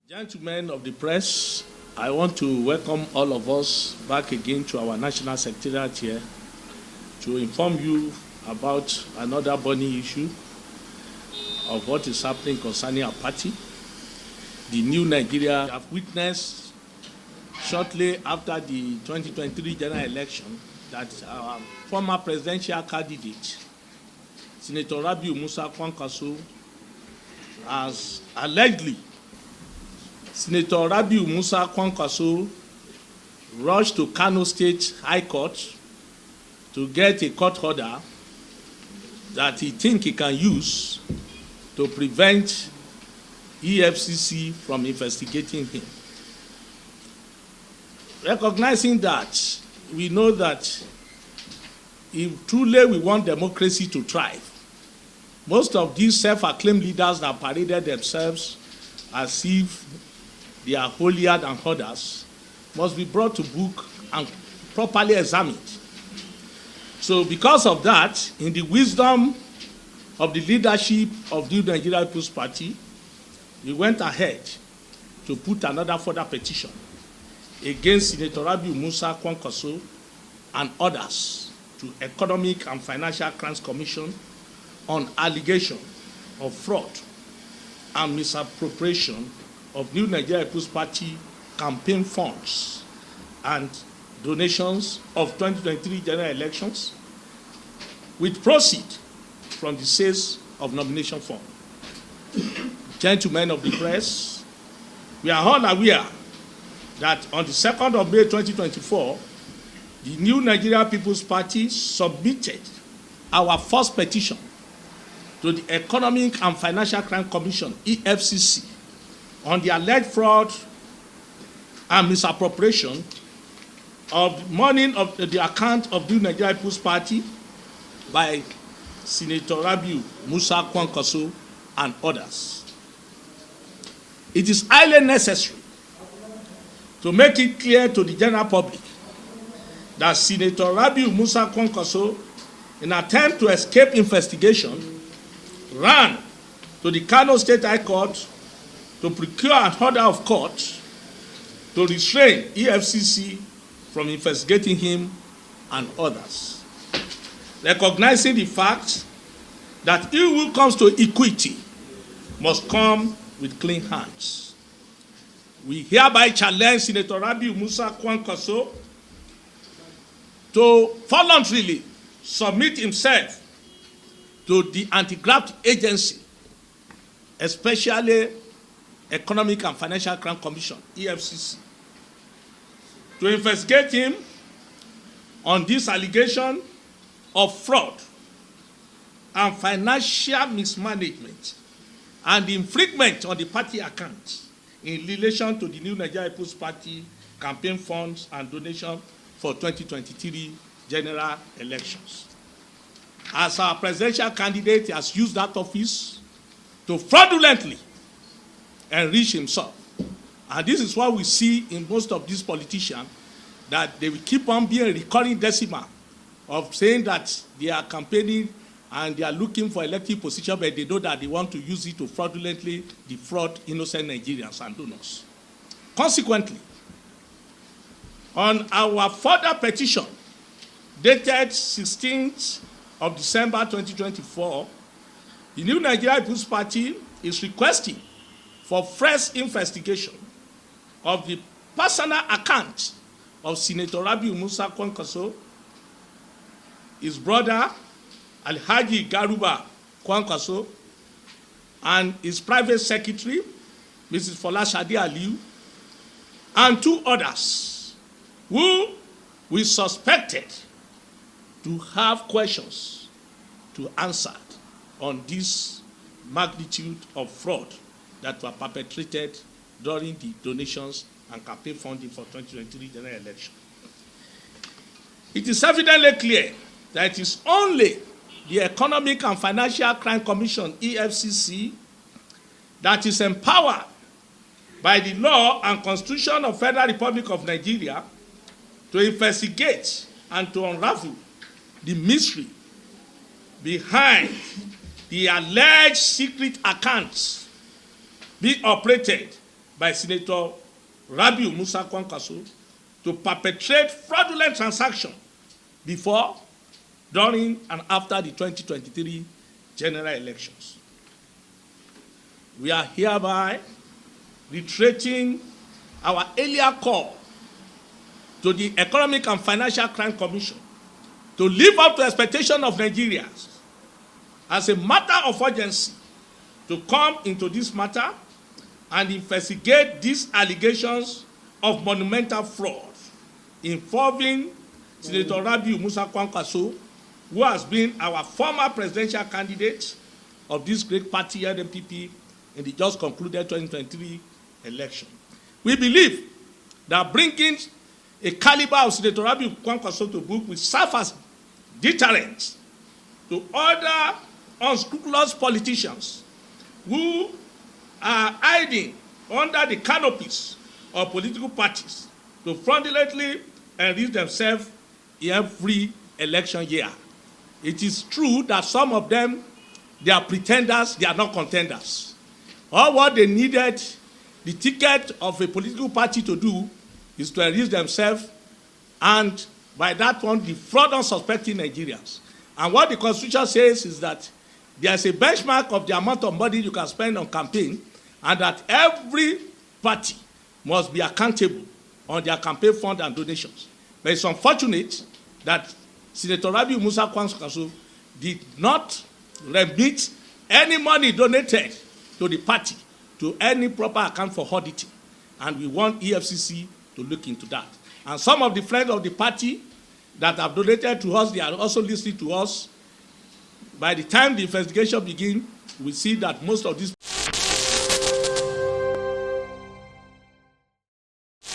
Gentlemen of the press, I want to welcome all of us back again to our National Secretariat here to inform you about another burning issue of what is happening concerning our party. The new Nigeria have witnessed shortly after the 2023 general election that our former presidential candidate, Senator Rabiu Kwankwaso, has allegedly Senator Rabiu Kwankwaso rushed to Kano State High Court to get a court order that he thinks he can use to prevent EFCC from investigating him. Recognizing that, we know that if truly we want democracy to thrive, most of these self-acclaimed leaders that paraded themselves as if they are holier than others must be brought to book and properly examined. So because of that, in the wisdom of the leadership of the Nigeria People's Party, we went ahead to put another further petition against Senator Rabiu Kwankwaso and others to Economic and Financial Crimes Commission on allegation of fraud and misappropriation of New Nigeria People's Party campaign funds and donations of 2023 general elections with proceeds from the sales of nomination form. Gentlemen of the press, we are all aware that on the 2nd of May 2024, the New Nigeria People's Party submitted our first petition to the Economic and Financial Crime Commission, EFCC, on the alleged fraud and misappropriation of money of the account of the Nigeria People's Party by Senator Rabiu Kwankwaso and others. It is highly necessary to make it clear to the general public that Senator Rabiu Kwankwaso, in an attempt to escape investigation, ran to the Kano State High Court to procure an order of court to restrain EFCC from investigating him and others. Recognizing the fact that he who comes to equity must come with clean hands, we hereby challenge Senator Rabiu Kwankwaso to voluntarily submit himself to the anti-graft agency, especially Economic and Financial Crime Commission, EFCC, to investigate him on this allegation of fraud and financial mismanagement and infringement on the party account in relation to the New Nigeria People's Party campaign funds and donation for 2023 general elections. As our presidential candidate, he has used that office to fraudulently enrich himself. And this is what we see in most of these politicians, that they will keep on being a recurring decimal of saying that they are campaigning and they are looking for elective position, but they know that they want to use it to fraudulently defraud innocent Nigerians and donors. Consequently, on our further petition, dated 16th of December 2024, the New Nigeria People's Party is requesting for fresh investigation of the personal account of Senator Rabiu Kwankwaso, his brother Alhaji Garuba Kwankwaso, and his private secretary, Mrs. Folashade Aliu, and two others who we suspected to have questions to answer on this magnitude of fraud that were perpetrated during the donations and campaign funding for 2023 general election. It is evidently clear that it is only the Economic and Financial Crime Commission, EFCC, that is empowered by the law and Constitution of Federal Republic of Nigeria to investigate and to unravel the mystery behind the alleged secret accounts being operated by Senator Rabiu Kwankwaso to perpetrate fraudulent transactions before, during, and after the 2023 general elections. We are hereby reiterating our earlier call to the Economic and Financial Crime Commission to live up to expectation of Nigerians as a matter of urgency to come into this matter and investigate these allegations of monumental fraud involving Senator Rabiu Kwankwaso, who has been our former presidential candidate of this great party, NNPP, in the just concluded 2023 election. We believe that bringing a caliber of Senator Rabiu Kwankwaso to book will serve as deterrent to other unscrupulous politicians who are hiding under the canopies of political parties to fraudulently enrich themselves in every election year. It is true that some of them, they are pretenders, they are not contenders. All what they needed the ticket of a political party to do is to enrich themselves and by that one defraud unsuspecting Nigerians. And what the Constitution says is that there's a benchmark of the amount of money you can spend on campaign, and that every party must be accountable on their campaign fund and donations. But it's unfortunate that Senator Rabiu Kwankwaso did not remit any money donated to the party to any proper account for auditing. And we want EFCC to look into that. And some of the friends of the party that have donated to us, they are also listening to us. By the time the investigation begins, we see that most of these